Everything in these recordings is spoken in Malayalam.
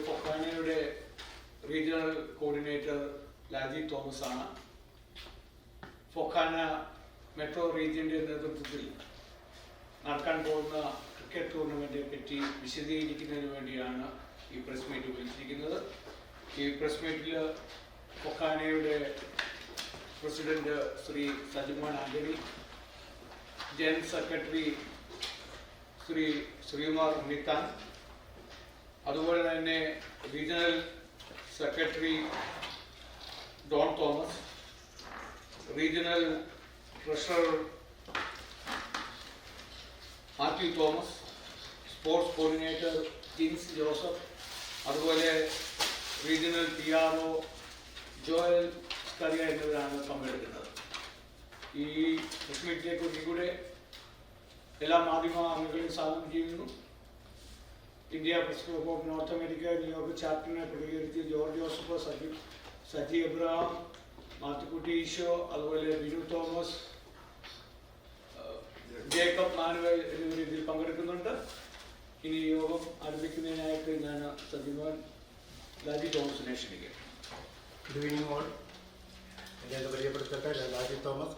ഫൊക്കാനയുടെ റീജിയണൽ കോർഡിനേറ്റർ ലാജി തോമസ് ആണ്. ഫൊക്കാന മെട്രോ റീജിയന്റെ നേതൃത്വത്തിൽ നടക്കാൻ പോകുന്ന ക്രിക്കറ്റ് ടൂർണമെന്റിനെ പറ്റി വിശദീകരിക്കുന്നതിന് വേണ്ടിയാണ് ഈ പ്രസ് മീറ്റ് വിളിച്ചിരിക്കുന്നത്. ഈ പ്രസ് മീറ്റിൽ ഫൊക്കാനയുടെ president Shri Sajimon Antony, general secretary Shri Sreekumar Unnithan, അതുപോലെ തന്നെ regional secretary Don Thomas, regional treasurer Mathew Thomas, sports coordinator Jins Joseph, അതുപോലെ റീജിയണൽ PRO ജോയൽ സ്കറിയ എന്നിവരാണ് പങ്കെടുക്കുന്നത്. ഈ പ്രസ് മീറ്റിലേക്ക് കൂടെ എല്ലാ മാധ്യമ അംഗങ്ങളെയും സ്വാഗതം ചെയ്യുന്നു. India press club of North America New York ചാപ്റ്ററിനെ പ്രതികരിച്ച് George Joseph, Saji Abraham, Mathukutty Eesho, അതുപോലെ ബിനു തോമസ്, ജേക്കബ് മാനുവൽ എന്നിവർ ഇതിൽ പങ്കെടുക്കുന്നുണ്ട്. ഇനി യോഗം ആരംഭിക്കുന്നതിനായിട്ട് ഞാൻ സജിമോൻ ലാജി തോമസിനെ ക്ഷണിക്കാം. Good evening all. എൻ്റെ പരിചയപ്പെടുത്തട്ടെ, Laji Thomas,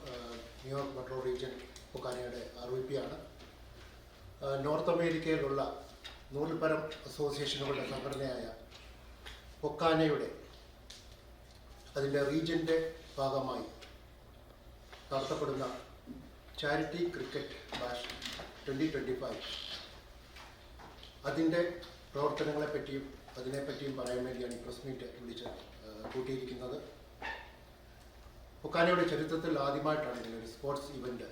New York metro region ഫൊക്കാനയുടെ RVP ആണ്. നോർത്ത് അമേരിക്കയിലുള്ള 100 പരം അസോസിയേഷനുകളുടെ സംഘടനയായ ഫൊക്കാനയുടെ അതിൻ്റെ റീജിയൻ്റെ ഭാഗമായി നടത്തപ്പെടുന്ന ചാരിറ്റി ക്രിക്കറ്റ് ബാഷ് 2025 അതിൻ്റെ പ്രവർത്തനങ്ങളെപ്പറ്റിയും അതിനെപ്പറ്റിയും പറയാൻ വേണ്ടിയാണ് ഈ പ്രസ് മീറ്റ് കൂട്ടിയിരിക്കുന്നത്. ഫൊക്കാനയുടെ ചരിത്രത്തിൽ ആദ്യമായിട്ടാണ് ഇങ്ങനൊരു സ്പോർട്സ് ഇവൻ്റ്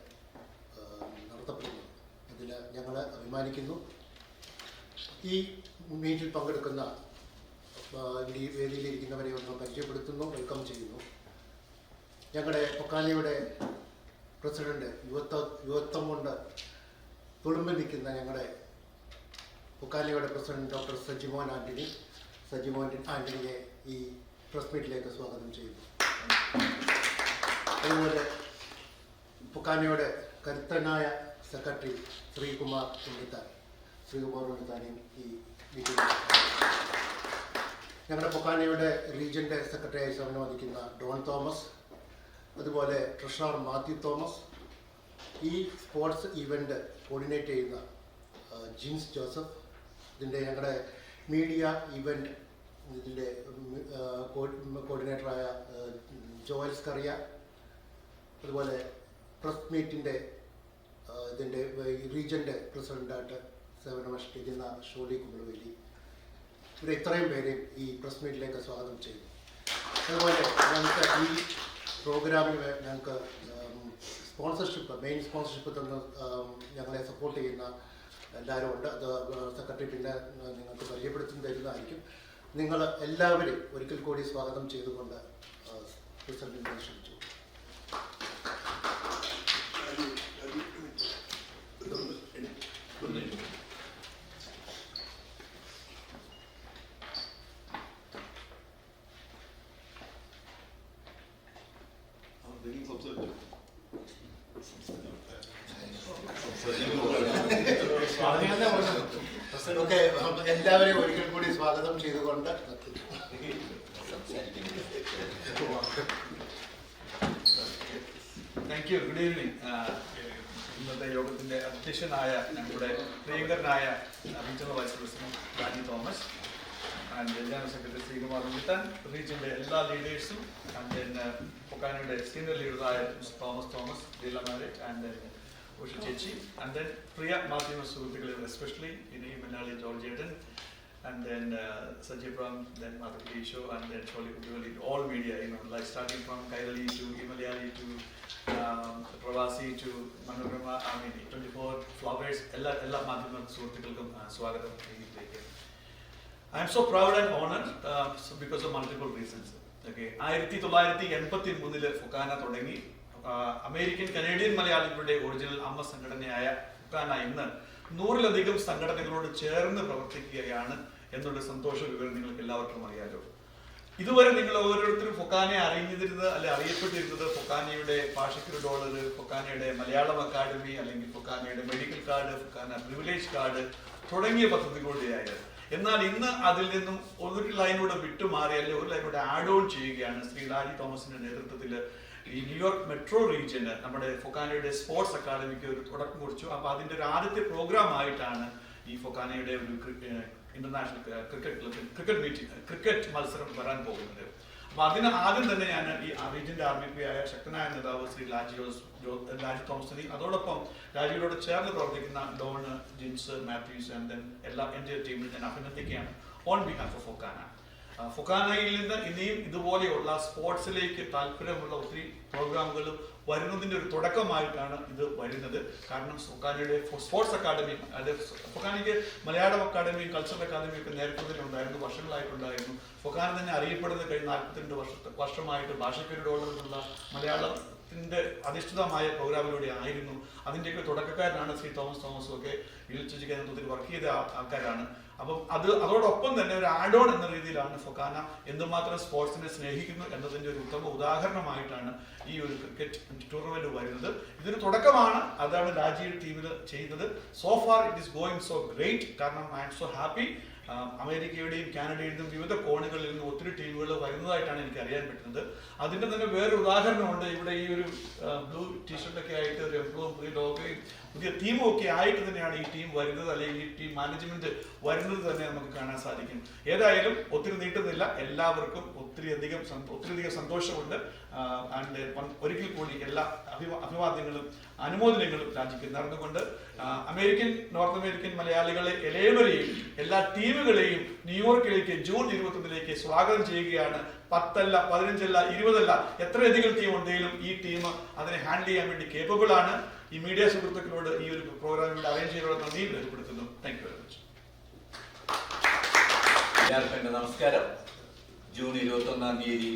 നടത്തപ്പെടുന്നത്. അതിൽ ഞങ്ങൾ അഭിമാനിക്കുന്നു. ഈ മീറ്റിൽ പങ്കെടുക്കുന്ന ഈ വേദിയിലിരിക്കുന്നവരെ ഒന്ന് പരിചയപ്പെടുത്തുന്നു, വെൽക്കം ചെയ്യുന്നു. ഞങ്ങളുടെ ഫൊക്കാനയുടെ പ്രസിഡന്റ്, യുവത്വം കൊണ്ട് തുളുമ്പി നിൽക്കുന്ന ഞങ്ങളുടെ ഫൊക്കാനയുടെ പ്രസിഡന്റ് ഡോക്ടർ സജിമോൻ ആന്റണിയെ ഈ പ്രസ് മീറ്റിലേക്ക് സ്വാഗതം ചെയ്യുന്നു. അതുപോലെ ഫൊക്കാനയുടെ കരുത്തനായ സെക്രട്ടറി ശ്രീകുമാർ ഉണ്ണിത്താനെയും ഈ മീറ്റിംഗ്. ഞങ്ങളുടെ ഫൊക്കാനയുടെ റീജിയൻ്റെ സെക്രട്ടറിയായി സേവനം വഹിക്കുന്ന ഡോൺ തോമസ്, അതുപോലെ ട്രഷറർ മാത്യു തോമസ്, ഈ സ്പോർട്സ് ഇവൻ്റ് കോർഡിനേറ്റ് ചെയ്യുന്ന ജിൻസ് ജോസഫ്, ഇതിൻ്റെ ഞങ്ങളുടെ മീഡിയ ഇവൻ്റ് ഇതിൻ്റെ കോർഡിനേറ്ററായ ജോയൽ സ്കറിയ, അതുപോലെ പ്രസ് മീറ്റിൻ്റെ ഇതിൻ്റെ റീജിയൻ്റെ പ്രസിഡൻ്റായിട്ട് സേവനമനുഷ്ഠിക്കുന്ന ഷോലി കുമ്പളവേലി, ഇവരെ ഇത്രയും പേരെയും ഈ പ്രസ് മീറ്റിലേക്ക് സ്വാഗതം ചെയ്തു. അതുപോലെ ഞങ്ങൾക്ക് ഈ പ്രോഗ്രാമിൽ ഞങ്ങൾക്ക് മെയിൻ സ്പോൺസർഷിപ്പ് തന്ന് ഞങ്ങളെ സപ്പോർട്ട് ചെയ്യുന്ന എല്ലാവരും ഉണ്ട്. അത് സെക്രട്ടറി പിന്നെ നിങ്ങൾക്ക് പരിചയപ്പെടുത്തി തരുന്നതായിരിക്കും. നിങ്ങൾ എല്ലാവരും ഒരിക്കൽ കൂടി സ്വാഗതം ചെയ്തുകൊണ്ട് പ്രസിഡന്റിനെ ക്ഷണിച്ചു. ഓക്കെ, എല്ലാവരെയും ഒരിക്കൽ കൂടി സ്വാഗതം ചെയ്തുകൊണ്ട് താങ്ക് യു. Good evening. ഇന്നത്തെ യോഗത്തിന്റെ അധ്യക്ഷനായ നമ്മുടെ പ്രിയങ്കരനായ regional vice president Laji Thomas, and general secretary Sreekumar Unnithan, റീജിയന്റെ എല്ലാ ലീഡേഴ്സും, ആൻഡ് ഫൊക്കാനയുടെ സീനിയർ ലീഡറായ തോമസ് ജില്ലമാരെ, ആൻഡ് ഉഷ ചേച്ചി, ആൻഡ് ദെൻ പ്രിയ മാധ്യമ സുഹൃത്തുക്കളെ, എസ്പെഷ്യലി ഇനി മലയാളി ജോർജ് ഏട്ടൻ, and then Sajid Ram, then Madhuri Show, and then Choli Kudwali, all media, like starting from Kairali to Himalayali to Pravasi to Manorama, 24 Flowers, ella Madhyama Suhrithukalkum Swagatham cheyyittu. I am so proud and honored because of multiple reasons. Okay, 1983 FOKANA തുടങ്ങി അമേരിക്കൻ കനേഡിയൻ മലയാളികളുടെ ഒറിജിനൽ അമ്മ സംഘടനയായ ഫൊക്കാന ഇന്ന് 100-ലധികം സംഘടനകളോട് ചേർന്ന് പ്രവർത്തിക്കുകയാണ് എന്നുള്ള സന്തോഷ വിവരം നിങ്ങൾക്ക് എല്ലാവർക്കും അറിയാലോ. ഇതുവരെ നിങ്ങൾ ഓരോരുത്തരും ഫൊക്കാനെ അറിഞ്ഞിരുന്നത് അല്ലെ അറിയപ്പെട്ടിരുന്നത് ഫൊക്കാനയുടെ ഭാഷയ്ക്കൊരു $, ഫൊക്കാനയുടെ മലയാളം അക്കാദമി, അല്ലെങ്കിൽ ഫൊക്കാനയുടെ medical card, FOKANA privilege card തുടങ്ങിയ പദ്ധതികളുടെയായത്. എന്നാൽ ഇന്ന് അതിൽ നിന്നും ഒരു ലൈനൂടെ വിട്ടുമാറി അല്ലെങ്കിൽ ഒരു ലൈനൂടെ ആഡ് ഓൺ ചെയ്യുകയാണ് ശ്രീ ലാജി തോമസിന്റെ നേതൃത്വത്തിൽ ഈ ന്യൂയോർക്ക് മെട്രോ റീജിയന് നമ്മുടെ ഫൊക്കാനയുടെ സ്പോർട്സ് അക്കാദമിക്ക് ഒരു തുടക്കം കുറിച്ചു. അപ്പൊ അതിന്റെ ഒരു ആദ്യത്തെ പ്രോഗ്രാം ആയിട്ടാണ് ഈ ഫൊക്കാനയുടെ ഒരു ഇന്റർനാഷണൽ ക്രിക്കറ്റ് മത്സരം വരാൻ പോകുന്നത്. അപ്പൊ അതിന് ആദ്യം തന്നെ ഞാൻ ഈ റീജിയന്റെ ആർമിപിയായ ശക്തനായ നേതാവ് ശ്രീ ലാജി തോമസിനെ, അതോടൊപ്പം ലാജിയോട് ചേർന്ന് പ്രവർത്തിക്കുന്ന ഡോൺ, ജിൻസ്, മാത്യൂസ് ആൻഡ് എല്ലാ എൻ്റെ ടീമിൽ ഞാൻ അഭിനന്ദിക്കുകയാണ് ഓൺ ബിഹാഫ് ഓഫ് ഫൊക്കാന. ഫൊക്കാനയിൽ നിന്ന് ഇനിയും ഇതുപോലെയുള്ള സ്പോർട്സിലേക്ക് താല്പര്യമുള്ള ഒത്തിരി പ്രോഗ്രാമുകൾ വരുന്നതിന്റെ ഒരു തുടക്കമായിട്ടാണ് ഇത് വരുന്നത്. കാരണം ഫൊക്കാനയുടെ സ്പോർട്സ് അക്കാദമി, അതായത് ഫൊക്കാനയ്ക്ക് മലയാളം അക്കാദമിയും കൾച്ചറൽ അക്കാദമിയും ഒക്കെ നേരത്തെ തന്നെ ഉണ്ടായിരുന്നു, വർഷങ്ങളായിട്ടുണ്ടായിരുന്നു. ഫൊക്കാന തന്നെ അറിയപ്പെടുന്ന കഴിഞ്ഞ 42 വർഷമായിട്ട് ഭാഷയ്ക്കൊരു മലയാളത്തിന്റെ അധിഷ്ഠിതമായ പ്രോഗ്രാമിലൂടെ ആയിരുന്നു. അതിൻ്റെയൊക്കെ തുടക്കക്കാരനാണ് ശ്രീ തോമസും ഒക്കെ ഒത്തിരി വർക്ക് ചെയ്ത ആൾക്കാരാണ്. അപ്പം അതോടൊപ്പം തന്നെ ഒരു ആഡ് ഓൺ എന്ന രീതിയിലാണ് ഫൊക്കാന എന്തുമാത്രം സ്പോർട്സിനെ സ്നേഹിക്കുന്നു എന്നതിന്റെ ഒരു ഉത്തമ ഉദാഹരണമായിട്ടാണ് ഈ ഒരു ക്രിക്കറ്റ് ടൂർണമെന്റ് വരുന്നത്. ഇതൊരു തുടക്കമാണ്, അതാണ് ലാജിയുടെ ടീമിൽ ചെയ്യുന്നത്. So far it is going so great. കാരണം ഐ ആം സോ ഹാപ്പി. അമേരിക്കയുടെയും കാനഡയുടെയും വിവിധ കോണുകളിൽ നിന്ന് ഒത്തിരി ടീമുകൾ വരുന്നതായിട്ടാണ് എനിക്ക് അറിയാൻ പറ്റുന്നത്. അതിന്റെ തന്നെ വേറൊരു ഉദാഹരണമുണ്ട്. ഇവിടെ ഈ ഒരു ബ്ലൂ ടീഷർട്ടൊക്കെ ആയിട്ട് ഒരു എംപ്ലോയും പുതിയ ലോഗോയും പുതിയ ടീമും ഒക്കെ ആയിട്ട് തന്നെയാണ് ഈ ടീം വരുന്നത്, അല്ലെങ്കിൽ ഈ ടീം മാനേജ്മെന്റ് വരുന്നത് തന്നെ നമുക്ക് കാണാൻ സാധിക്കും. ഏതായാലും ഒത്തിരി നീട്ടുന്നില്ല, എല്ലാവർക്കും ഒത്തിരിയധികം സന്തോഷമുണ്ട്. ആൻഡ് ഒരിക്കൽ കൂടി എല്ലാ അഭിവാദ്യങ്ങളും അനുമോദനങ്ങളും രാജിക്ക് നടന്നുകൊണ്ട് നോർത്ത് അമേരിക്കൻ മലയാളികളെ എല്ലാവരെയും എല്ലാ ടീമുകളെയും ന്യൂയോർക്കിലേക്ക് ജൂൺ 21 സ്വാഗതം ചെയ്യുകയാണ്. 10 അല്ല 15 അല്ല 20 അല്ല എത്രയധികം ടീം ഉണ്ടെങ്കിലും ഈ ടീം അതിനെ ഹാൻഡിൽ ചെയ്യാൻ വേണ്ടി കേപ്പബിൾ ആണ്. ഈ മീഡിയ സുഹൃത്തുക്കളോട് ഈ ഒരു പ്രോഗ്രാം ഇവിടെ അറേഞ്ച് ചെയ്തോടെ നന്ദി രേഖപ്പെടുത്തുന്നു. Thank you very much. എല്ലാവർക്കും എൻ്റെ നമസ്കാരം. ജൂൺ 21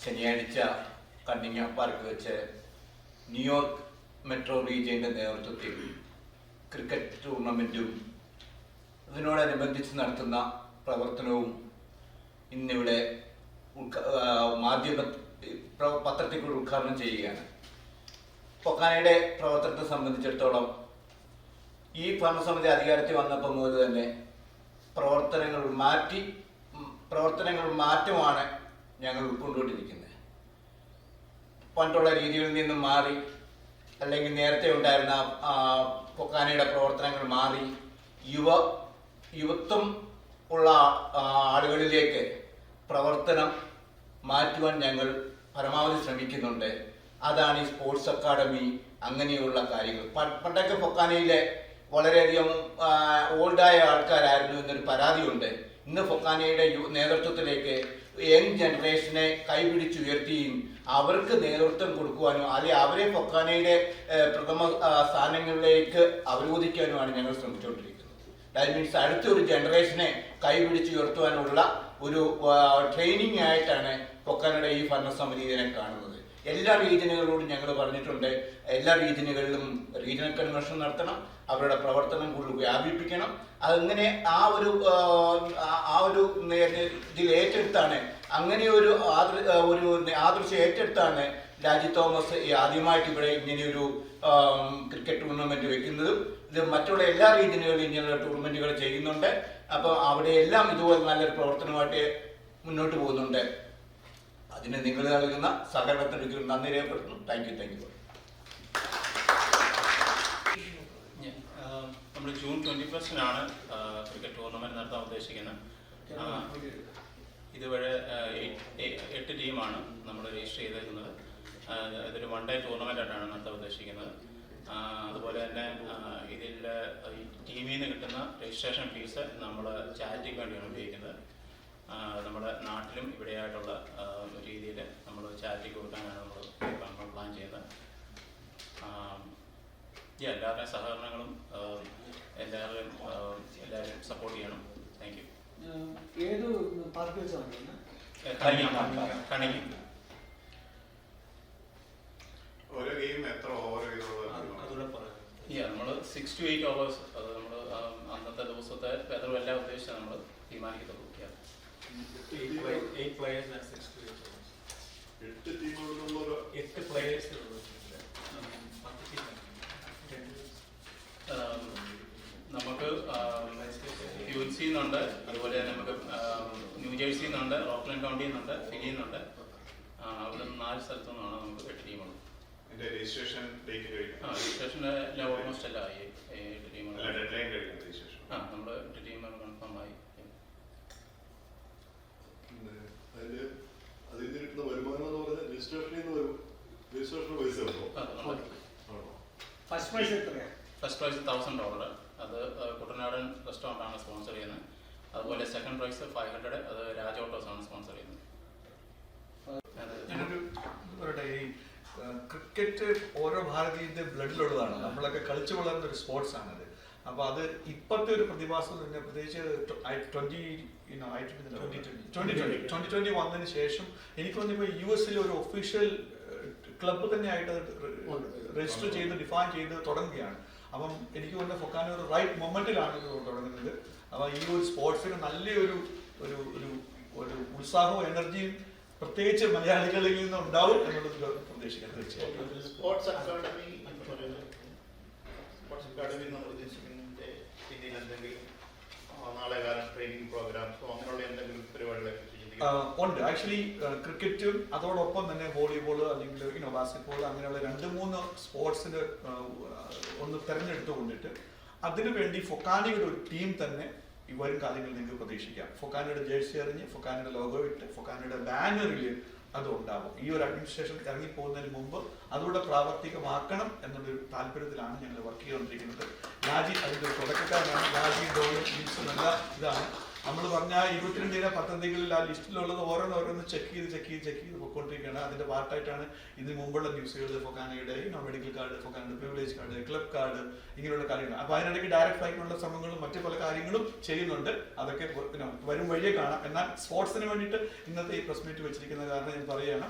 ശനിയാഴ്ച കണ്ണിങ്ങ പാർക്ക് വെച്ച് ന്യൂയോർക്ക് മെട്രോ റീജിയന്റെ നേതൃത്വത്തിൽ ക്രിക്കറ്റ് ടൂർണമെന്റും അതിനോടനുബന്ധിച്ച് നടത്തുന്ന പ്രവർത്തനവും ഇന്നിവിടെ പത്രത്തിൽ കൂടി ഉദ്ഘാടനം ചെയ്യുകയാണ്. ഫൊക്കാനയുടെ പ്രവർത്തനത്തെ സംബന്ധിച്ചിടത്തോളം ഈ ഭരണസമിതി അധികാരത്തിൽ വന്നപ്പോൾ മുതൽ തന്നെ പ്രവർത്തനങ്ങൾ മാറ്റമാണ് ഞങ്ങൾ ഉൾക്കൊണ്ടുകൊണ്ടിരിക്കുന്നത്. പണ്ടുള്ള രീതികളിൽ നിന്നും മാറി, അല്ലെങ്കിൽ നേരത്തെ ഉണ്ടായിരുന്ന ഫൊക്കാനയുടെ പ്രവർത്തനങ്ങൾ മാറി യുവത്വം ഉള്ള ആളുകളിലേക്ക് പ്രവർത്തനം മാറ്റുവാൻ ഞങ്ങൾ പരമാവധി ശ്രമിക്കുന്നുണ്ട്. അതാണ് ഈ സ്പോർട്സ് അക്കാദമി, അങ്ങനെയുള്ള കാര്യങ്ങൾ. പണ്ടൊക്കെ ഫൊക്കാനയിലെ വളരെയധികം ഓൾഡായ ആൾക്കാരായിരുന്നു എന്നൊരു പരാതിയുണ്ട്. ഇന്ന് ഫൊക്കാനയുടെ നേതൃത്വത്തിലേക്ക് യങ് ജനറേഷനെ കൈപിടിച്ചുയർത്തിയും അവർക്ക് നേതൃത്വം കൊടുക്കുവാനും അല്ലെങ്കിൽ അവരെ ഫൊക്കാനയുടെ പ്രഥമ സ്ഥാനങ്ങളിലേക്ക് അവരോധിക്കാനുമാണ് ഞങ്ങൾ ശ്രമിച്ചുകൊണ്ടിരിക്കുന്നത്. ദാറ്റ് മീൻസ് അടുത്തൊരു ജനറേഷനെ കൈപിടിച്ചുയർത്തുവാനുള്ള ഒരു ട്രെയിനിങ് ആയിട്ടാണ് ഫൊക്കാനയുടെ ഈ ഭരണസമിതി ഇതിനെ കാണുന്നത്. എല്ലാ റീജിയനുകളോടും ഞങ്ങൾ പറഞ്ഞിട്ടുണ്ട്, എല്ലാ റീജിയനുകളിലും റീജിയണൽ കൺവെൻഷൻ നടത്തണം, അവരുടെ പ്രവർത്തനം കൂടുതൽ വ്യാപിപ്പിക്കണം. അതങ്ങനെ ആ ഒരു ഇതിൽ ഏറ്റെടുത്താണ്, അങ്ങനെ ഒരു ആദർശം ഏറ്റെടുത്താണ് ലാജി തോമസ് ആദ്യമായിട്ട് ഇവിടെ ഇങ്ങനെയൊരു ക്രിക്കറ്റ് ടൂർണമെന്റ് വെക്കുന്നതും. ഇത് മറ്റുള്ള എല്ലാ റീജിയനുകളിലും ഇങ്ങനെയുള്ള ടൂർണമെന്റുകൾ ചെയ്യുന്നുണ്ട്. അപ്പോൾ അവിടെ എല്ലാം ഇതുപോലെ നല്ലൊരു പ്രവർത്തനമായിട്ട് മുന്നോട്ട് പോകുന്നുണ്ട്. അതിന് നിങ്ങൾ നൽകുന്ന സഹകരണത്തിന് നന്ദി രേഖപ്പെടുത്തുന്നു. Thank you. നമ്മൾ ജൂൺ 21 ക്രിക്കറ്റ് ടൂർണമെന്റ് നടത്താൻ ഉദ്ദേശിക്കുന്നത്. ഇതുവരെ 8 ടീമാണ് നമ്മൾ രജിസ്റ്റർ ചെയ്തേക്കുന്നത്. ഇതൊരു 1 ഡേ ടൂർണമെന്റ് ആയിട്ടാണ് നടത്താൻ ഉദ്ദേശിക്കുന്നത്. അതുപോലെ തന്നെ ഇതിൽ ടീമിൽ നിന്ന് കിട്ടുന്ന രജിസ്ട്രേഷൻ ഫീസ് നമ്മൾ ചാരിറ്റിക്ക് വേണ്ടിയാണ് ഉപയോഗിക്കുന്നത്. നമ്മുടെ നാട്ടിലും ഇവിടെയായിട്ടുള്ള രീതിയിൽ നമ്മൾ ചാരിറ്റിക്ക് കൊടുക്കാനാണ് നമ്മൾ പ്ലാൻ ചെയ്യുന്നത്. എല്ലാവരുടെയും സഹകരണങ്ങളും എല്ലാവരും സപ്പോർട്ട് ചെയ്യണം. Thank you. ഏത് പാർക്ക് വെച്ചാണ്? കണിങ്ങി. ഓരോ ഗെയിം എത്ര ഓവർ നമ്മൾ 6 to 8 hours അത് നമ്മൾ അന്നത്തെ ദിവസത്തെ വെതറും എല്ലാം ഉദ്ദേശിച്ചാണ് നമ്മൾ തീരുമാനിക്കത്തുള്ളൂ. 8 players and 6 to 8 hours. 8 ടീമുകളുള്ള 8 players നമുക്ക് UNC ക്വീൻസിൽ നിന്നുണ്ട്, അതുപോലെ നമുക്ക് ന്യൂജേഴ്സിയിൽ നിന്നുണ്ട്, റോക്ക്ലൻഡ് കൗണ്ടിയിൽ നിന്നുണ്ട്, ഫിലിയിൽ നിന്നുണ്ട്. അവിടെ നിന്ന് 4 സ്ഥലത്തു നിന്നാണ് നമുക്ക് 8 ടീമുകൾ. രജിസ്ട്രേഷൻ ഡേറ്റ് കഴിഞ്ഞു? രജിസ്ട്രേഷൻ എല്ലാം ഓൾമോസ്റ്റ് എല്ലാം ആയി. 8 ടീമുകൾ. ഡെഡ്ലൈൻ കഴിഞ്ഞു രജിസ്ട്രേഷൻ? നമ്മൾ 8 ടീമുകൾ കൺഫേം ആയി. അതിൽ നിന്ന് കിട്ടുന്ന വരുമാനം എന്ന് പറഞ്ഞാൽ രജിസ്ട്രേഷനിൽ നിന്ന് വരും. രജിസ്ട്രേഷൻ പൈസ ഉണ്ടോ? ഫസ്റ്റ് പ്രൈസ് എത്രയാണ്? First prize $1000. അത് കുട്ടനാടൻ റെസ്റ്റോറൻ്റ് ആണ് സ്പോൺസർ ചെയ്യുന്നത്. അതുപോലെ സെക്കൻഡ് പ്രൈസ് 500. അത് രാജ് ഓട്ടോസ് ആണ് സ്പോൺസർ ചെയ്യുന്നത്. ഈ ക്രിക്കറ്റ് ഓരോ ഭാരതീയന്റെ ബ്ലഡിലുള്ളതാണ്. നമ്മളൊക്കെ കളിച്ചു വളർന്ന ഒരു സ്പോർട്സ് ആണത്. അപ്പോൾ അത് ഇപ്പോഴത്തെ ഒരു പ്രതിഭാസം തന്നെ, പ്രത്യേകിച്ച് 2020 വന്നതിന് ശേഷം എനിക്ക് തോന്നുന്നു ഇപ്പോൾ US ഒരു ഒഫീഷ്യൽ ക്ലബ്ബ് തന്നെയായിട്ട് രജിസ്റ്റർ ചെയ്ത് ഡിഫൈൻ ചെയ്ത് തുടങ്ങുകയാണ്. അപ്പം എനിക്ക് തോന്നുന്ന ഫൊക്കാന ഒരു റൈറ്റ് മൊമെന്റിലാണ് ഇത് തുടങ്ങുന്നത്. അപ്പോൾ ഈ ഒരു സ്പോർട്സിന് നല്ലൊരു ഒരു ഒരു ഒരു ഉത്സാഹവും എനർജിയും പ്രത്യേകിച്ച് മലയാളികളിൽ നിന്ന് ഉണ്ടാവും എന്നുള്ളത് പ്രതീക്ഷിക്കാം. തീർച്ചയായും സ്പോർട്സ് അക്കാഡമി നമ്മൾ ഉദ്ദേശിക്കുന്നതിന്റെ പിന്നിൽ എന്തെങ്കിലും നാളെ കാലം ട്രെയിനിങ് പ്രോഗ്രാംസോ അങ്ങനെയുള്ള എന്തെങ്കിലും പരിപാടികളൊക്കെ ഉണ്ട്. ആക്ച്വലി ക്രിക്കറ്റും അതോടൊപ്പം തന്നെ വോളിബോൾ അല്ലെങ്കിൽ ബാസ്കറ്റ്ബോൾ അങ്ങനെയുള്ള 2-3 സ്പോർട്സിന് ഒന്ന് തെരഞ്ഞെടുത്തുകൊണ്ടിട്ട് അതിനു വേണ്ടി ഫൊക്കാനയുടെ ഒരു ടീം തന്നെ വരും കാലങ്ങളിൽ നിങ്ങൾക്ക് പ്രതീക്ഷിക്കാം. ഫൊക്കാനയുടെ ജേഴ്സി അറിഞ്ഞ്, ഫൊക്കാനയുടെ ലോഗോ ഇട്ട്, ഫൊക്കാനയുടെ ബാനറിൽ അത് ഉണ്ടാവും. ഈ ഒരു അഡ്മിനിസ്ട്രേഷൻ ഇറങ്ങിപ്പോകുന്നതിന് മുമ്പ് അതുകൂടെ പ്രാവർത്തികമാക്കണം എന്നുള്ളൊരു താല്പര്യത്തിലാണ് ഞങ്ങൾ വർക്ക് ചെയ്തുകൊണ്ടിരിക്കുന്നത്. രാജി അതിൻ്റെ ഒരു തുടക്കക്കാരനാണ്. രാജി ഡോളും ലിൻസും എല്ലാം ഇതാണ്. നമ്മൾ പറഞ്ഞ 22 പദ്ധതികളിൽ ആ ലിസ്റ്റിലുള്ളത് ഓരോന്നോരോന്ന് ചെക്ക് ചെയ്ത് പോയിക്കൊണ്ടിരിക്കുകയാണ്. അതിന്റെ പാർട്ടായിട്ടാണ് ഇതിന് മുമ്പുള്ള ന്യൂസുകൾ, ഫൊക്കാനയുടെ മെഡിക്കൽ കാർഡ്, ഫൊക്കാനയുടെ പ്രിവിലേജ് കാർഡ്, ക്ലബ് കാർഡ്, ഇങ്ങനെയുള്ള കാര്യങ്ങൾ. അപ്പോൾ അതിനിടയ്ക്ക് ഡയറക്റ്റ് ആയിട്ടുള്ള ശ്രമങ്ങളും മറ്റു പല കാര്യങ്ങളും ചെയ്യുന്നുണ്ട്. അതൊക്കെ വരും വഴിയെ കാണാം. എന്നാൽ സ്പോർട്സിന് വേണ്ടിയിട്ട് ഇന്നത്തെ ഈ പ്രസ് മീറ്റ് വെച്ചിരിക്കുന്ന കാരണം ഞാൻ പറയുകയാണ്,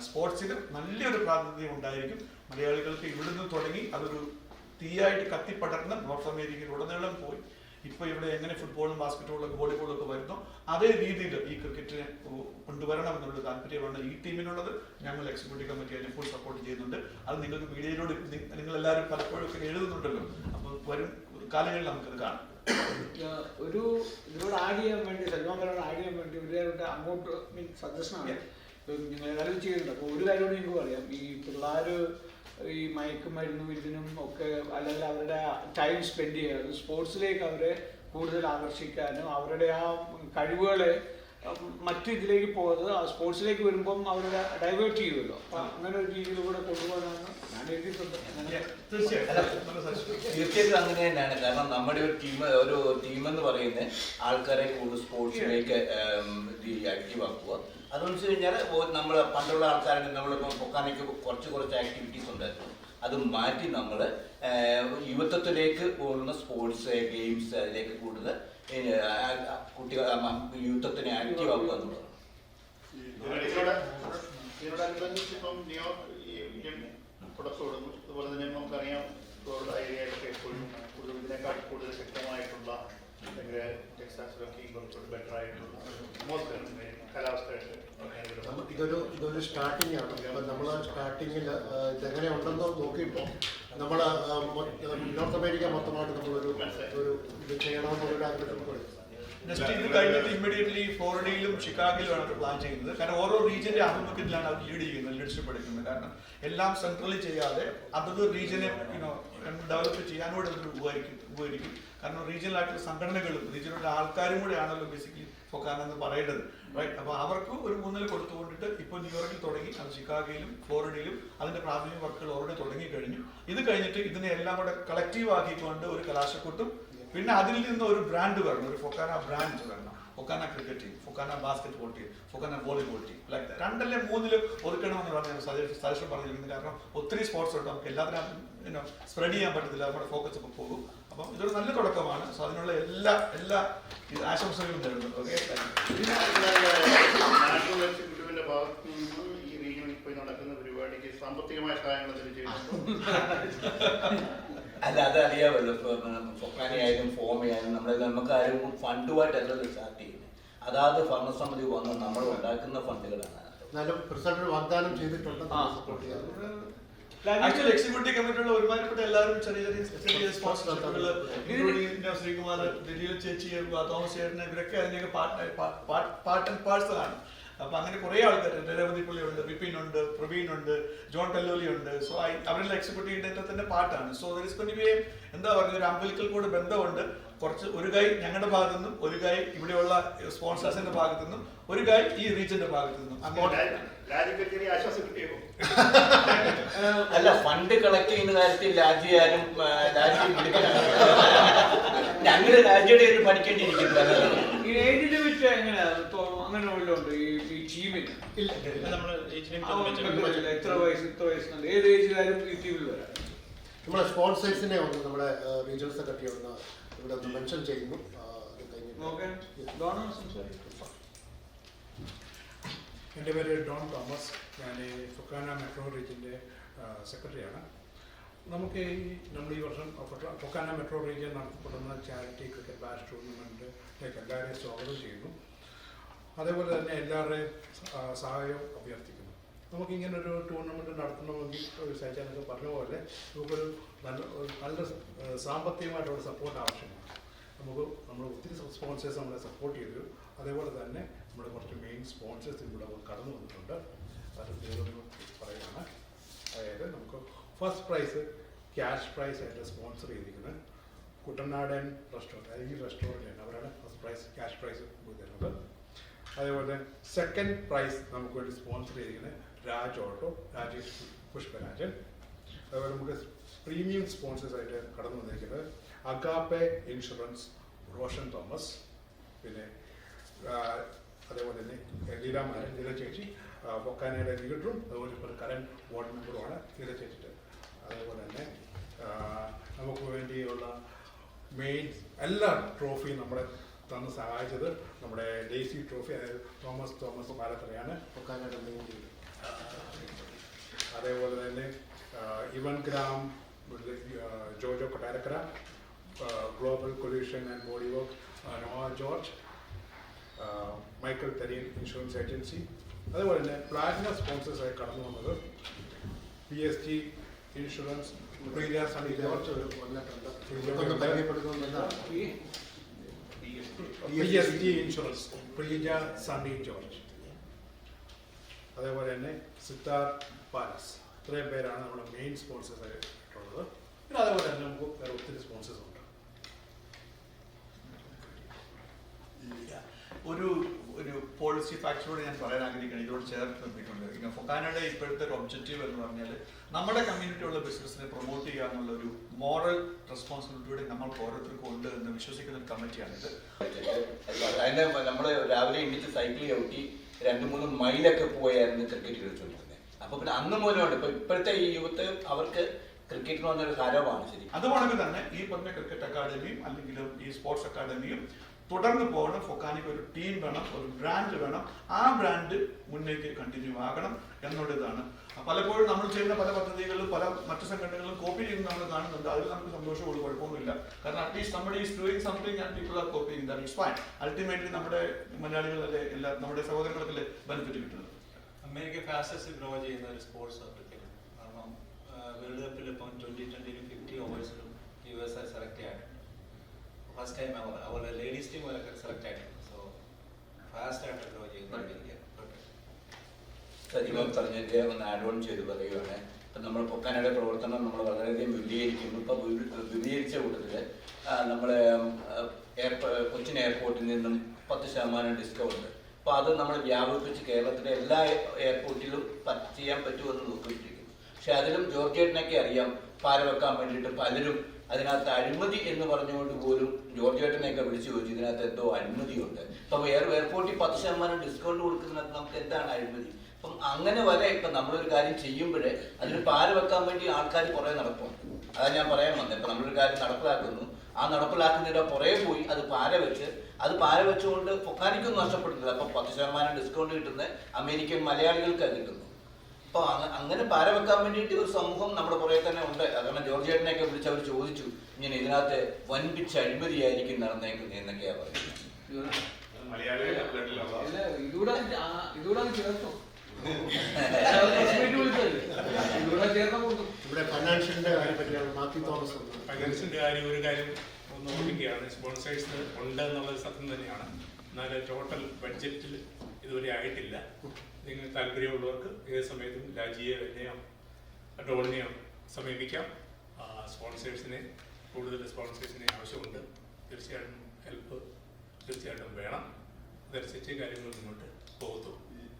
സ്പോർട്സിന് നല്ലൊരു പ്രാതിനിധ്യം ഉണ്ടായിരിക്കും. മലയാളികൾക്ക് ഇവിടുന്ന് തുടങ്ങി അതൊരു തീയായിട്ട് കത്തിപ്പടർന്ന് നോർത്ത് അമേരിക്കയിലുടനീളം പോയി ഇപ്പോൾ ഇവിടെ എങ്ങനെ ഫുട്ബോളും ബാസ്കറ്റ്ബോളും വോളിബോളും ഒക്കെ വരുന്നു അതേ രീതിയിൽ ഈ ക്രിക്കറ്റിനെ കൊണ്ടുവരണം എന്നുള്ള താല്പര്യമാണ് ഈ ടീമിനുള്ളത്. ഞങ്ങൾ എക്സിക്യൂട്ടീവ് കമ്മിറ്റി അതിനെ ഫുൾ സപ്പോർട്ട് ചെയ്യുന്നുണ്ട്. അത് നിങ്ങൾക്ക് മീഡിയയിലൂടെ നിങ്ങളെല്ലാവരും പലപ്പോഴും ഒക്കെ എഴുതുന്നുണ്ടല്ലോ. അപ്പോൾ വരും കാലങ്ങളിൽ നമുക്കത് കാണാം. ഒരു ഇതിനോട് ആഡ് ചെയ്യാൻ വേണ്ടി, സൽമാൻ ആഡ് ചെയ്യാൻ വേണ്ടി ഇവരുടെ അങ്ങോട്ട് സജഷനാണ് നിങ്ങൾ എല്ലാവരും ചെയ്യുന്നുണ്ട്. അപ്പോൾ ഒരു കാര്യമാണ് നിങ്ങൾക്ക് പറയാം, ഈ പിള്ളേർ ഈ മയക്കുമരുന്നും ഇതിനും ഒക്കെ അല്ലെങ്കിൽ അവരുടെ ടൈം സ്പെൻഡ് ചെയ്യാനും സ്പോർട്സിലേക്ക് അവരെ കൂടുതൽ ആകർഷിക്കാനും അവരുടെ ആ കഴിവുകളെ മറ്റു ഇതിലേക്ക് പോകുന്നത് ആ സ്പോർട്സിലേക്ക് വരുമ്പം അവരുടെ ഡൈവേർട്ട് ചെയ്യുമല്ലോ. അപ്പം അങ്ങനെ ഒരു രീതിയിലൂടെ കൊണ്ടുപോകാനാണ് ഞാൻ എഴുതിയിട്ടുണ്ട്. തീർച്ചയായിട്ടും അങ്ങനെ തന്നെയാണ്. കാരണം നമ്മുടെ ഒരു ടീമെന്ന് പറയുന്നത് ആൾക്കാരെ കൂടുതൽ സ്പോർട്സിലേക്ക് ആക്റ്റീവ് ആക്കുക. അതെന്ന് വെച്ച് കഴിഞ്ഞാൽ നമ്മൾ പണ്ടുള്ള ആൾക്കാരുടെ നമ്മളിപ്പോൾ പൊക്കാനയ്ക്ക് കുറച്ച് ആക്ടിവിറ്റീസ് ഉണ്ടായിരുന്നു. അത് മാറ്റി നമ്മൾ യുവത്വത്തിലേക്ക് പോകുന്ന സ്പോർട്സ് ഗെയിംസ് അതിലേക്ക് കൂടുതൽ കുട്ടികൾ യുവത്വത്തിനെ ആക്റ്റീവ് ആക്കുക എന്നുള്ളതാണ്. ഇതിനോടനുബന്ധിച്ച് ഇപ്പം ഇന്ത്യൻ തുടക്കമിടുന്നു. അതുപോലെ തന്നെ നമുക്കറിയാം ഏരിയയിലൊക്കെ എപ്പോഴും ഇതിനേക്കാൾ കൂടുതൽ ശക്തമായിട്ടുള്ള ടെക്സാസിലൊക്കെ കുറച്ചുകൂടി ബെറ്റർ ആയിട്ടുള്ള കാലാവസ്ഥയായിട്ട് ഇതൊരു സ്റ്റാർട്ടിംഗ് ആണ്. അപ്പം നമ്മൾ സ്റ്റാർട്ടിങ്ങിൽ ഇതെങ്ങനെ ഉണ്ടെന്ന് നോക്കിയപ്പോൾ നമ്മൾ നോർത്ത് അമേരിക്ക മൊത്തമായിട്ട് നമ്മളൊരു ഇത് ചെയ്യണമെന്നുള്ളൊരു ആഗ്രഹം. നെക്സ്റ്റ് ഇത് കഴിഞ്ഞിട്ട് ഇമ്മീഡിയറ്റ്ലി ഫ്ലോറിഡയിലും ഷിക്കാഗോയിലുമാണ് അവർ പ്ലാൻ ചെയ്യുന്നത്. കാരണം ഓരോ റീജിയന്റെ ആഭിമുഖ്യത്തിലാണ് അവർ ലീഡർഷിപ്പ് എടുക്കുന്നത്. കാരണം എല്ലാം സെൻട്രലി ചെയ്യാതെ അതത് റീജിയനെ ഡെവലപ്പ് ചെയ്യാനോട് അവർ ഉപകരിക്കും. കാരണം റീജിയണലായിട്ടുള്ള സംഘടനകളും റീജിയണൽ ആൾക്കാരും കൂടെ ആണല്ലോ ബേസിക്കലി ഫൊക്കാന എന്ന് പറയുന്നത്, റൈറ്റ്? അപ്പോൾ അവർക്ക് ഒരു ഊന്നൽ കൊടുത്തുകൊണ്ടിട്ട് ഇപ്പോൾ ന്യൂയോർക്കിൽ തുടങ്ങി, അത് ഷിക്കാഗോയിലും ഫ്ലോറിഡയിലും അതിന്റെ പ്രാഥമിക വർക്കുകൾ ഓൾറെഡി തുടങ്ങിക്കഴിഞ്ഞു. ഇത് കഴിഞ്ഞിട്ട് ഇതിനെ എല്ലാം കൂടെ കളക്റ്റീവ് ആക്കിക്കൊണ്ട് ഒരു കലാശക്കൊട്ടും പിന്നെ അതിൽ നിന്ന് ഒരു ബ്രാൻഡ് വരണം, ഒരു ഫൊക്കാന ബ്രാൻഡ് വരണം. FOKANA cricket team, FOKANA basketball team, FOKANA volleyball team, like 2 അല്ലെങ്കിൽ 3 ഒതുക്കണമെന്ന് പറഞ്ഞാൽ സജഷൻ പറഞ്ഞിരിക്കുന്നത്. കാരണം ഒത്തിരി സ്പോർട്സ് ഉണ്ട്, നമുക്ക് എല്ലാത്തിനും സ്പ്രെഡ് ചെയ്യാൻ പറ്റത്തില്ല, നമ്മുടെ ഫോക്കസ് ഒക്കെ പോകും. അപ്പം ഇതൊരു നല്ല തുടക്കമാണ്. സോ അതിനുള്ള എല്ലാ ആശംസകളും തരുന്നു. ഓക്കെ, നാഷണൽ എക്സിക്യൂട്ടീവിന്റെ ഭാഗത്തു നിന്ന് ഈ റീജിയണിൽ പോയി നടക്കുന്ന പരിപാടിക്ക് സാമ്പത്തികമായ സഹായങ്ങൾ ചെയ്യുന്നുണ്ടോ? അല്ല, അതറിയാമല്ലോ. ഫൊക്കാനയായാലും ഫോമയായാലും നമുക്ക് ആരും ഫണ്ടുമായിട്ടല്ല സ്റ്റാർട്ട് ചെയ്യുന്നത്. അതാത് ഭരണസമിതി വന്ന് നമ്മൾ ഉണ്ടാക്കുന്ന ഫണ്ടുകളാണ്. എന്നാലും പ്രസിഡന്റ് വാഗ്ദാനം ചെയ്തിട്ടുണ്ട് സപ്പോർട്ട് ചെയ്യാൻ. ആക്ച്വലി എക്സിക്യൂട്ടീവ് കമ്മിറ്റിയുള്ള ഒരുമാതിരിപ്പെട്ട എല്ലാവരും ചെറിയ സ്പോൺസർഷിപ്പുകൾ, ശ്രീകുമാർ, ദിലീൽ ചേച്ചി, തോമസ് ചേട്ടൻ, ഇവരൊക്കെ അതിൻ്റെയൊക്കെ പാർട്ട് ആൻഡ് പാഴ്സൽ ആണ്. അപ്പൊ അങ്ങനെ കുറെ ആൾക്കാരുണ്ട്. രേവതി പുള്ളിയുണ്ട്, വിപിൻ ഉണ്ട്, പ്രവീൺ ഉണ്ട്, ജോൺ കല്ലോലി ഉണ്ട്. സോ അവരെല്ലാം എക്സിക്യൂട്ടീവിന്റെ തന്നെ പാർട്ടാണ്. സോ എന്താ പറയുക, ഒരു അമ്പലിക്കൽ കൂടെ ബന്ധമുണ്ട്. കുറച്ച് ഒരു കൈ ഞങ്ങളുടെ ഭാഗത്തു നിന്നും, ഒരു കൈ ഇവിടെയുള്ള സ്പോൺസേഴ്സിന്റെ ഭാഗത്തു നിന്നും, ഒരു കൈ ഈ റീജിയന്റെ ഭാഗത്തു നിന്നും. അല്ല, ഫണ്ട് കളക്ട് ചെയ്യുന്ന കാര്യത്തിൽ രാജ്യം ഞങ്ങളുടെ രാജ്യയുടെ ഒരു പഠിക്കേണ്ടിയിരിക്കുന്നത്. ഈ ഏജ് ലിമിറ്റ് എങ്ങനെയാ? അങ്ങനെ വല്ലതുണ്ട് ഈ ടീമിന്? നമ്മൾ എത്ര വയസ്സ് ഏത് ഏജിലായാലും ഈ ടീമിൽ വരാം. നമ്മളെ സ്പോൺസേഴ്സിനെ ഒന്ന് നമ്മുടെ റീജിയണൽ സെക്രട്ടറി ഒന്ന് ഇവിടെ ഒന്ന് മെൻഷൻ ചെയ്യുന്നു. എൻ്റെ പേര് ഡോൺ തോമസ്. ഞാൻ ഫൊക്കാന മെട്രോ റീജിയൻ്റെ സെക്രട്ടറിയാണ്. നമുക്ക് നമ്മൾ ഈ വർഷം ഫൊക്കാന മെട്രോ റീജിയൻ നടത്തപ്പെടുന്ന ചാരിറ്റി ക്രിക്കറ്റ് ബാഷ് ടൂർണമെൻറ്റിലേക്ക് എല്ലാവരെയും സ്വാഗതം ചെയ്യുന്നു. അതേപോലെ തന്നെ എല്ലാവരുടെയും സഹായവും അഭ്യർത്ഥിക്കുന്നു. നമുക്കിങ്ങനൊരു ടൂർണമെൻറ്റ് നടത്തണമെങ്കിൽ സൈജാനൊക്കെ പറഞ്ഞ പോലെ നമുക്കൊരു നല്ല സാമ്പത്തികമായിട്ടുള്ള സപ്പോർട്ട് ആവശ്യമാണ്. നമ്മൾ ഒത്തിരി സ്പോൺസേഴ്സ് നമ്മളെ സപ്പോർട്ട് ചെയ്തു. അതേപോലെ തന്നെ നമ്മുടെ കുറച്ച് മെയിൻ സ്പോൺസേഴ്സ് ഇവിടെ കടന്നു വന്നിട്ടുണ്ട്. അത് പേരൊന്ന് പറയുകയാണ്. അതായത് നമുക്ക് ഫസ്റ്റ് പ്രൈസ് ക്യാഷ് പ്രൈസ് ആയിട്ട് സ്പോൺസർ ചെയ്തിരിക്കുന്നത് കുട്ടനാടൻ റെസ്റ്റോറൻറ്റ്, അതായത് ഈ റെസ്റ്റോറൻറ്റാണ്. അവരാണ് ഫസ്റ്റ് പ്രൈസ് ക്യാഷ് പ്രൈസ് തരുന്നത്. അതേപോലെ സെക്കൻഡ് പ്രൈസ് നമുക്ക് വേണ്ടി സ്പോൺസർ ചെയ്തിരിക്കുന്നത് രാജ് ഓട്ടോ, രാജേഷ് പുഷ്പരാജൻ. അതുപോലെ നമുക്ക് പ്രീമിയം സ്പോൺസേഴ്സ് ആയിട്ട് കടന്നു വന്നിരിക്കുന്നത് അഗാപ്പെ ഇൻഷുറൻസ്, റോഷൻ തോമസ്, പിന്നെ അതേപോലെ തന്നെ ലീല ചേച്ചി, പൊക്കാനയുടെ ലീഡറും അതുപോലെ ഇപ്പോൾ കറന്റ് വാർഡ് മെമ്പറുമാണ് ലീല ചേച്ചിട്ട്. അതേപോലെ തന്നെ നമുക്ക് വേണ്ടിയുള്ള മെയിൻ എല്ലാ ട്രോഫിയും നമ്മളെ തന്ന് സഹായിച്ചത് നമ്മുടെ ഡേസി ട്രോഫി, അതായത് തോമസ് പാലക്കരയാണ് പൊക്കാനയുടെ മെയിൻ ലീഡർ. അതേപോലെ തന്നെ ഇവൻ ഗ്രാം, Jojo Kottarakkara, global collision and body work, Nova George, Michael തെരീൻ ഇൻഷുറൻസ് ഏജൻസി. അതുപോലെ തന്നെ പ്ലാറ്റിനം സ്പോൺസേഴ്സായി കടന്നു വന്നത് PSG insurance, Priya Sunny George വന്നിട്ടുണ്ട്. PSG insurance, Priya Sunny George. അതേപോലെ തന്നെ സിത്താർ പാലസ്. ഇത്രയും പേരാണ് നമ്മുടെ മെയിൻ സ്പോൺസേഴ്സ് ആയിട്ടുള്ളത്. പിന്നെ അതേപോലെ തന്നെ നമുക്ക് വേറെ ഒത്തിരി സ്പോൺസേഴ്സ് ഉണ്ട്. ഒരു പോളിസി ഫാക്ടറോട് ഞാൻ പറയാൻ ആഗ്രഹിക്കണം, ഇതിനോട് ചേർത്ത് നിർത്തിയിട്ടുണ്ട്. ഇങ്ങനെ ഫൊക്കാനയുടെ ഇപ്പോഴത്തെ ഒരു ഒബ്ജക്റ്റീവ് എന്ന് പറഞ്ഞാൽ നമ്മുടെ കമ്മ്യൂണിറ്റിയുള്ള ബിസിനസ്സിനെ പ്രൊമോട്ട് ചെയ്യുക എന്നുള്ള ഒരു മോറൽ റെസ്പോൺസിബിലിറ്റിയുടെ നമ്മൾക്ക് ഓരോരുത്തർക്കും ഉണ്ട് എന്ന് വിശ്വസിക്കുന്ന ഒരു കമ്മിറ്റിയാണിത്. അതിന് നമ്മൾ രാവിലെ എണീറ്റ് സൈക്കിൾ ചവിട്ടി 2-3 മൈലൊക്കെ പോയായിരുന്നു ക്രിക്കറ്റ് കളിച്ചുകൊണ്ടിരുന്നത്. അപ്പൊ പിന്നെ അന്ന് മൂലമുണ്ട്. ഇപ്പോഴത്തെ ഈ യൂത്ത് അവർക്ക് ക്രിക്കറ്റിന് വന്നൊരു ഹരമാണ്. ശരി, അതുകൊണ്ടൊക്കെ തന്നെ ഈ പറഞ്ഞ ക്രിക്കറ്റ് അക്കാദമിയും അല്ലെങ്കിൽ ഈ സ്പോർട്സ് അക്കാദമിയും തുടർന്ന് പോകണം. ഫൊക്കാനയ്ക്ക് ഒരു ടീം വേണം, ഒരു ബ്രാൻഡ് വേണം. ആ ബ്രാൻഡ് മുന്നേക്ക് കണ്ടിന്യൂ ആകണം എന്നുള്ളതാണ്. പലപ്പോഴും നമ്മൾ ചെയ്യുന്ന പല പദ്ധതികളിലും പല മറ്റു സംഘടനകളിലും കോപ്പി ചെയ്യുന്ന നമ്മൾ കാണുന്നുണ്ട്. അതിൽ നമുക്ക് സന്തോഷമുള്ളൂ, കുഴപ്പമൊന്നുമില്ല. കാരണം at least somebody is doing something and people are copying that. It's fine. Ultimately നമ്മുടെ മലയാളികളല്ലേ, എല്ലാ നമ്മുടെ സഹോദരങ്ങൾക്കല്ലേ ബെനിഫിറ്റ് കിട്ടുന്നത്. അമേരിക്ക ഫാസ്റ്റസ്റ്റ് ഗ്രോ ചെയ്യുന്ന ഒരു സ്പോർട്സ് ക്രിക്കറ്റ്. കാരണം വേൾഡ് കപ്പിൽ ഇപ്പം 2020 50 ഓവേഴ്സിലും USA സെലക്ട് ആയിട്ടുണ്ട്. ഫസ്റ്റ് ടൈം അവരുടെ ലേഡീസ് ടീം വരെ സെലക്ട് ആയിട്ടുണ്ട്. സോ ഫാസ്റ്റ് ആയിട്ട് ഗ്രോ ചെയ്യുന്ന സജീവൻ പറഞ്ഞതിൻ്റെ ഒന്ന് ആഡ് ഓൺ ചെയ്ത് പറയുകയാണ്. ഇപ്പം നമ്മൾ പൊക്കാനയുടെ പ്രവർത്തനം നമ്മൾ വളരെയധികം വിപുലീകരിക്കുന്നു. ഇപ്പം വിപുലീകരിച്ച കൂട്ടത്തിൽ നമ്മൾ കൊച്ചിൻ എയർപോർട്ടിൽ നിന്നും 10% ഡിസ്കൗണ്ട്. അപ്പോൾ അത് നമ്മൾ വ്യാപിപ്പിച്ച് കേരളത്തിലെ എല്ലാ എയർപോർട്ടിലും ചെയ്യാൻ പറ്റുമെന്ന് നോക്കിയിട്ടിരിക്കുന്നു. പക്ഷെ അതിലും ജോർജേട്ടനൊക്കെ അറിയാം, പാര വെക്കാൻ വേണ്ടിയിട്ട് പലരും അതിനകത്ത് അഴിമതി എന്ന് പറഞ്ഞുകൊണ്ട് പോലും ജോർജേട്ടനെയൊക്കെ വിളിച്ചു ചോദിച്ചു ഇതിനകത്ത് എന്തോ അഴിമതിയുണ്ട്. ഇപ്പം എയർപോർട്ടിൽ 10% ഡിസ്കൗണ്ട് കൊടുക്കുന്നതിനകത്ത് നമുക്ക് എന്താണ് അഴിമതി? അപ്പം അങ്ങനെ വരെ ഇപ്പം നമ്മളൊരു കാര്യം ചെയ്യുമ്പോഴേ അതിന് പാര വെക്കാൻ വേണ്ടി ആൾക്കാർ കുറേ നടപ്പുണ്ട്. അതാണ് ഞാൻ പറയാൻ വന്നത്. ഇപ്പം നമ്മളൊരു കാര്യം നടപ്പിലാക്കുന്നു, ആ നടപ്പിലാക്കുന്നതിൻ്റെ പുറകെ പോയി അത് പാര വെച്ചുകൊണ്ട് പൊക്കാനിക്കൊന്നും നഷ്ടപ്പെടുന്നില്ല. അപ്പം 10% ഡിസ്കൗണ്ട് കിട്ടുന്നത് അമേരിക്കൻ മലയാളികൾക്കാണ് കിട്ടുന്നത്. അപ്പോൾ അങ്ങനെ പാര വെക്കാൻ വേണ്ടിയിട്ട് ഒരു സമൂഹം നമ്മുടെ പുറകെ തന്നെ ഉണ്ട്. കാരണം ജോർജേട്ടനെയൊക്കെ വിളിച്ച് അവർ ചോദിച്ചു ഇങ്ങനെ ഇതിനകത്ത് വൻപിച്ച അഴിമതിയായിരിക്കും നടന്നേക്കുന്നത് എന്നൊക്കെയാണ് പറയുന്നത്. ഇതുകൂടെ ചേർത്തോ? ചേർത്താൽ കൊടുക്കും. മാത്യു തോമസ് ഒന്ന്. ഫൈനാൻസിൻ്റെ ഒരു കാര്യം ഒന്ന് ഓർമ്മിക്കുകയാണ്. സ്പോൺസേഴ്സ് ഉണ്ട് എന്നുള്ളത് സത്യം തന്നെയാണ്. എന്നാൽ ടോട്ടൽ ബഡ്ജറ്റിൽ ഇതുവരെ ആയിട്ടില്ല. നിങ്ങൾ താല്പര്യമുള്ളവർക്ക് ഏത് സമയത്തും രാജിയെ എന്നെയോ ഡോളിനെയോ സമീപിക്കാം. സ്പോൺസേഴ്സിനെ കൂടുതൽ സ്പോൺസേഴ്സിനെ ആവശ്യമുണ്ട്. തീർച്ചയായിട്ടും ഹെൽപ്പ് തീർച്ചയായിട്ടും വേണം. അതനുസരിച്ച് കാര്യങ്ങൾ മുന്നോട്ട് പോകത്തു.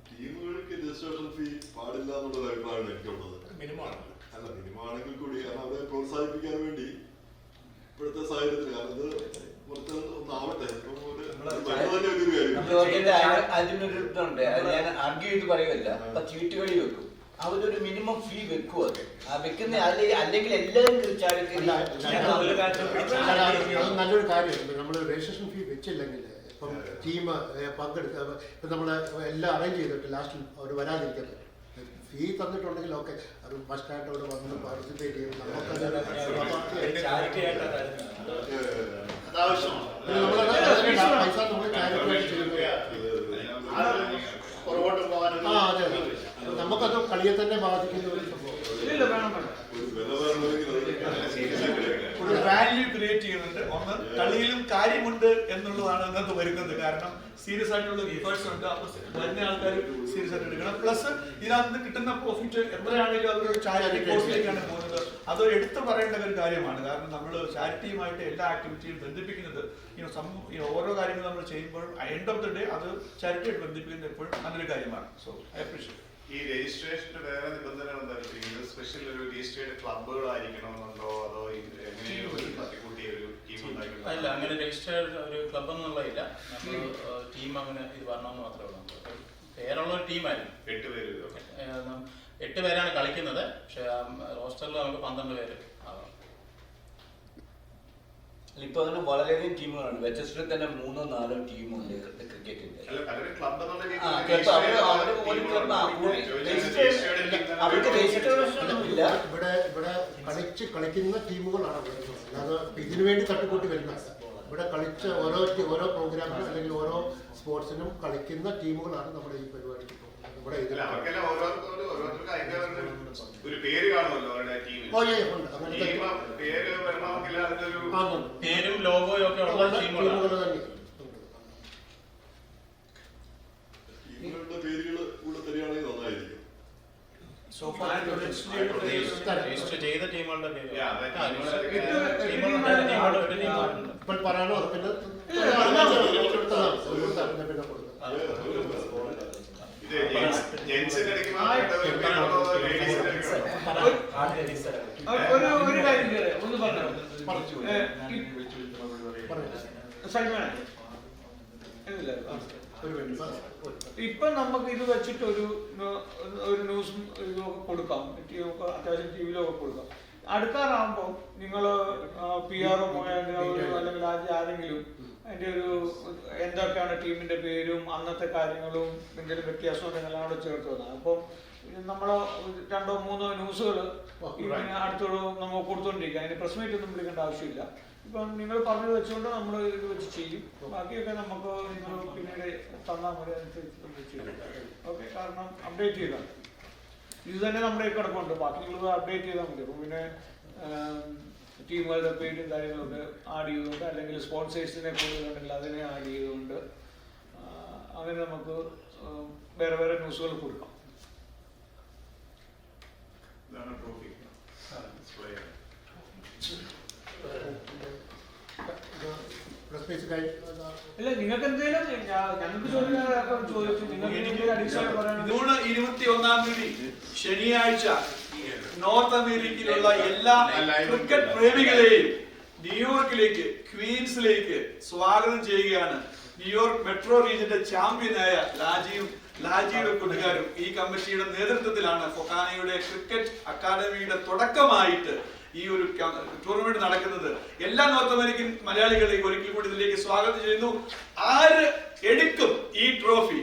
ടീമുകൾക്ക് രജിസ്ട്രേഷൻ ഫീ പാടില്ല എന്നുള്ളൊരു അഭിപ്രായമാണ് എനിക്കുള്ളത്. മിനിമം ആണല്ലോ. അല്ല, മിനിമം ആണെങ്കിൽ കൂടി കാരണം അവരെ പ്രോത്സാഹിപ്പിക്കാൻ വേണ്ടി ഇപ്പോഴത്തെ സാഹചര്യത്തിൽ കാരണം ഇത് കുറച്ച് ഒന്നാവട്ടെ. അതിനൊരു ഇതുണ്ട്, അത് ഞാൻ ആർഗ്യൂ ചെയ്ത് പറയുമല്ല. അപ്പൊ ചീട്ടുകളി വെക്കും, അവരൊരു മിനിമം ഫീ വെക്കും. അത് ആ വെക്കുന്ന അല്ലെങ്കിൽ എല്ലാവരും നല്ലൊരു കാര്യമുണ്ട്. നമ്മൾ രജിസ്ട്രേഷൻ ഫീ വെച്ചില്ലെങ്കിൽ ഇപ്പം ടീം പങ്കെടുക്കുക, ഇപ്പം നമ്മൾ എല്ലാം അറേഞ്ച് ചെയ്തിട്ട് ലാസ്റ്റിൽ അവർ വരാതിരിക്കട്ടെ. ഫീ തന്നിട്ടുണ്ടെങ്കിൽ ഓക്കെ, അത് മസ്റ്റായിട്ട് അവിടെ വന്ന് പാർട്ടിസിപ്പേറ്റ് ചെയ്യും. പൈസ നമ്മൾ ചാരിറ്റി ചെയ്യുന്നത്. നമുക്കത് കളിയെ തന്നെ ബാധിക്കുന്ന ഒരു സംഭവം. ഒരു വാല്യൂ ക്രിയേറ്റ് ചെയ്യുന്നുണ്ട്. ഒന്ന്, കളിയിലും കാര്യമുണ്ട് എന്നുള്ളതാണ് അതിനകത്ത് വരുന്നത്. കാരണം സീരിയസ് ആയിട്ടുള്ള എഫേർട്സ് ഉണ്ട്. അപ്പൊ വരുന്ന ആൾക്കാർ സീരിയസ് ആയിട്ട് എടുക്കണം. പ്ലസ് ഇതിനകത്ത് കിട്ടുന്ന പ്രോഫിറ്റ് എത്രയാണെങ്കിലും അതൊരു ചാരിറ്റി കോഴ്സിലേക്കാണ് പോകുന്നത്. അത് എടുത്തു പറയേണ്ട ഒരു കാര്യമാണ്. കാരണം നമ്മൾ ചാരിറ്റിയുമായിട്ട് എല്ലാ ആക്ടിവിറ്റിയും ബന്ധിപ്പിക്കുന്നത് ഓരോ കാര്യങ്ങളും നമ്മൾ ചെയ്യുമ്പോഴും എൻഡ് ഓഫ് ദി ഡേ അത് ചാരിറ്റിയായിട്ട് ബന്ധിപ്പിക്കുന്നത് എപ്പോഴും നല്ലൊരു കാര്യമാണ്. So I appreciate. ഈ രജിസ്ട്രേഷന്റെ വേറെ നിബന്ധനകൾ എന്താ? സ്പെഷ്യൽ ഒരു രജിസ്റ്റേർഡ് ക്ലബ്ബുകളായിരിക്കണമെന്നുണ്ടോ, അതോ തട്ടിക്കൂട്ടിയ ഒരു ടീം ഉണ്ടായിരിക്കണം? അല്ല, അങ്ങനെ രജിസ്റ്റേർഡ് ഒരു ക്ലബ് എന്നുള്ളതില്ല. നമ്മൾ ടീം അങ്ങനെ ഇത് വരണമെന്ന് മാത്രമേ ഉള്ളൂ. പേരുള്ള ഒരു ടീമായിരുന്നു. 8 പേര്. 8 പേരാണ് കളിക്കുന്നത്. പക്ഷെ റോസ്റ്ററിൽ നമുക്ക് 12 പേര് ആവാം. ഇപ്പൊ അങ്ങനെ വളരെയധികം ടീമുകളുണ്ട്. വെച്ചസ്റ്ററിൽ തന്നെ 3-4 ടീമുണ്ട് ക്രിക്കറ്റിന്റെ. ഇവിടെ കളിക്കുന്ന ടീമുകളാണ് വരുന്നത്. അല്ലാതെ ഇതിനു വേണ്ടി തട്ടിക്കൂട്ടി വരുന്നത്. ഇവിടെ കളിച്ച ഓരോ പ്രോഗ്രാമിനും അല്ലെങ്കിൽ ഓരോ സ്പോർട്സിനും കളിക്കുന്ന ടീമുകളാണ് നമ്മുടെ ഈ പരിപാടി. ഇവിടെ ഒരു പേര് കാണുമല്ലോ അവരുടെ ടീമിൽ. പേരും ലോഗോയും ഒക്കെ ഉള്ള ടീമുകൾ തന്നെ. ടീമുകളുടെ പേരുകൾ കൂടെ തരികയാണെങ്കിൽ നന്നായിരിക്കും. രജിസ്റ്റർ ചെയ്ത ടീമുകളുടെ പേര് ഇപ്പോൾ പറയാനോ പിന്നെ ഒരു കാര്യം ഒന്ന് പറഞ്ഞു. ഇപ്പൊ നമുക്ക് ഇത് വെച്ചിട്ട് ഒരു ന്യൂസും ഇതൊക്കെ കൊടുക്കാം, അത്യാവശ്യം ടി വിയിലൊക്കെ കൊടുക്കാം. അടുക്കാറാകുമ്പോൾ നിങ്ങൾ PR അല്ലെങ്കിൽ ആരെങ്കിലും അതിൻ്റെ ഒരു എന്തൊക്കെയാണ് ടീമിന്റെ പേരും അന്നത്തെ കാര്യങ്ങളും എന്തെങ്കിലും വ്യത്യാസം ഉണ്ടെങ്കിൽ അവിടെ ചേർത്ത് വന്നാൽ അപ്പം നമ്മൾ 2-3 ന്യൂസുകൾ അടുത്തോട് നമ്മൾ കൊടുത്തോണ്ടിരിക്കുക. അതിന് പ്രസ് മീറ്റ് ഒന്നും വിളിക്കേണ്ട ആവശ്യമില്ല. ഇപ്പം നിങ്ങൾ പറഞ്ഞു വെച്ചുകൊണ്ട് നമ്മൾ ഇത് വെച്ച് ചെയ്യും. ബാക്കിയൊക്കെ നമുക്ക് നിങ്ങൾ പിന്നീട് തന്നാൽ മതി, അനുസരിച്ച് നമ്മൾ ചെയ്യും. ഓക്കെ, കാരണം അപ്ഡേറ്റ് ചെയ്താൽ ഇത് തന്നെ നമ്മുടെ കിടപ്പുണ്ട്. ബാക്കി നിങ്ങൾ അപ്ഡേറ്റ് ചെയ്താൽ മതി. അപ്പം പിന്നെ ടീമുകളുടെ പേരും കാര്യങ്ങളൊക്കെ ആഡ് ചെയ്തുകൊണ്ട് അല്ലെങ്കിൽ സ്പോൺസേഴ്സിനെ കൂടുതലുണ്ടെങ്കിൽ അതിനെ ആഡ് ചെയ്തുകൊണ്ട് അങ്ങനെ നമുക്ക് വേറെ വേറെ ന്യൂസുകൾ കൊടുക്കാം. ഇല്ല, നിങ്ങൾക്ക് എന്തെങ്കിലും ഞങ്ങൾക്ക് ചോദിച്ചു. നിങ്ങൾക്ക് അഡീഷണൽ പറയാൻ ജൂൺ 21-ാം തീയതി ശനിയാഴ്ച നോർത്ത് അമേരിക്കയിലുള്ള എല്ലാ ക്രിക്കറ്റ് പ്രേമികളെയും ന്യൂയോർക്കിലേക്ക്, ക്വീൻസിലേക്ക് സ്വാഗതം ചെയ്യുകയാണ്. ന്യൂയോർക്ക് മെട്രോ റീജിയന്റെ ചാമ്പ്യനായ ലാജിയുടെ കൂട്ടുകാരും ഈ കമ്മിറ്റിയുടെ നേതൃത്വത്തിലാണ് ഫൊക്കാനയുടെ ക്രിക്കറ്റ് അക്കാദമിയുടെ തുടക്കമായിട്ട് ഈ ഒരു ടൂർണമെന്റ് നടക്കുന്നത്. എല്ലാ നോർത്ത് അമേരിക്കൻ മലയാളികളെയും ഒരിക്കൽ കൂടി ഇതിലേക്ക് സ്വാഗതം ചെയ്യുന്നു. ആരെടുക്കും ഈ ട്രോഫി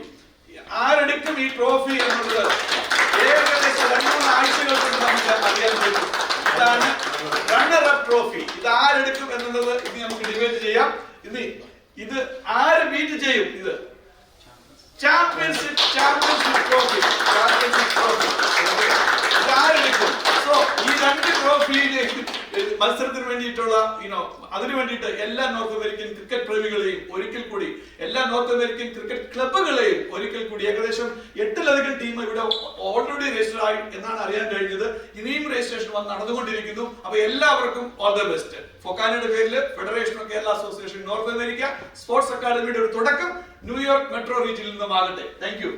എന്നുള്ളത് ഏകദേശം 2-3 ആഴ്ചകൾ കൊണ്ട് നമുക്ക് അറിയാൻ പറ്റും. ഇതാണ് റണ്ണർ അപ്പ് ട്രോഫി. ഇത് ആരെടുക്കും എന്നുള്ളത് ഇത് നമുക്ക് ഡിബേറ്റ് ചെയ്യാം. ഇത് ആര് ബീറ്റ് ചെയ്യും? ഇത് ചാമ്പ്യൻഷിപ്പ് ട്രോഫി ഇതാരെടുക്കും? സോ ഈ 2 ട്രോഫിയിലേക്ക് മത്സരത്തിന് വേണ്ടിയിട്ടുള്ള അതിനു വേണ്ടിയിട്ട് എല്ലാ നോർത്ത് അമേരിക്കൻ ക്രിക്കറ്റ് പ്രേമികളെയും ഒരിക്കൽ കൂടി, എല്ലാ നോർത്ത് അമേരിക്കൻ ക്രിക്കറ്റ് ക്ലബ്ബുകളെയും ഒരിക്കൽ കൂടി, ഏകദേശം 8-ലധികം ടീം ഇവിടെ ഓൾറെഡി രജിസ്റ്റർ ആയി എന്നാണ് അറിയാൻ കഴിഞ്ഞത്. ഇനിയും രജിസ്ട്രേഷൻ വന്ന് നടന്നുകൊണ്ടിരിക്കുന്നു. അപ്പൊ എല്ലാവർക്കും ഓൾ ദ ബെസ്റ്റ്. ഫൊക്കാനയുടെ പേരിൽ federation of Kerala association North America sports അക്കാദമിയുടെ ഒരു തുടക്കം ന്യൂയോർക്ക് മെട്രോ റീജിയനിൽ നിന്നുമാകട്ടെ. Thank you.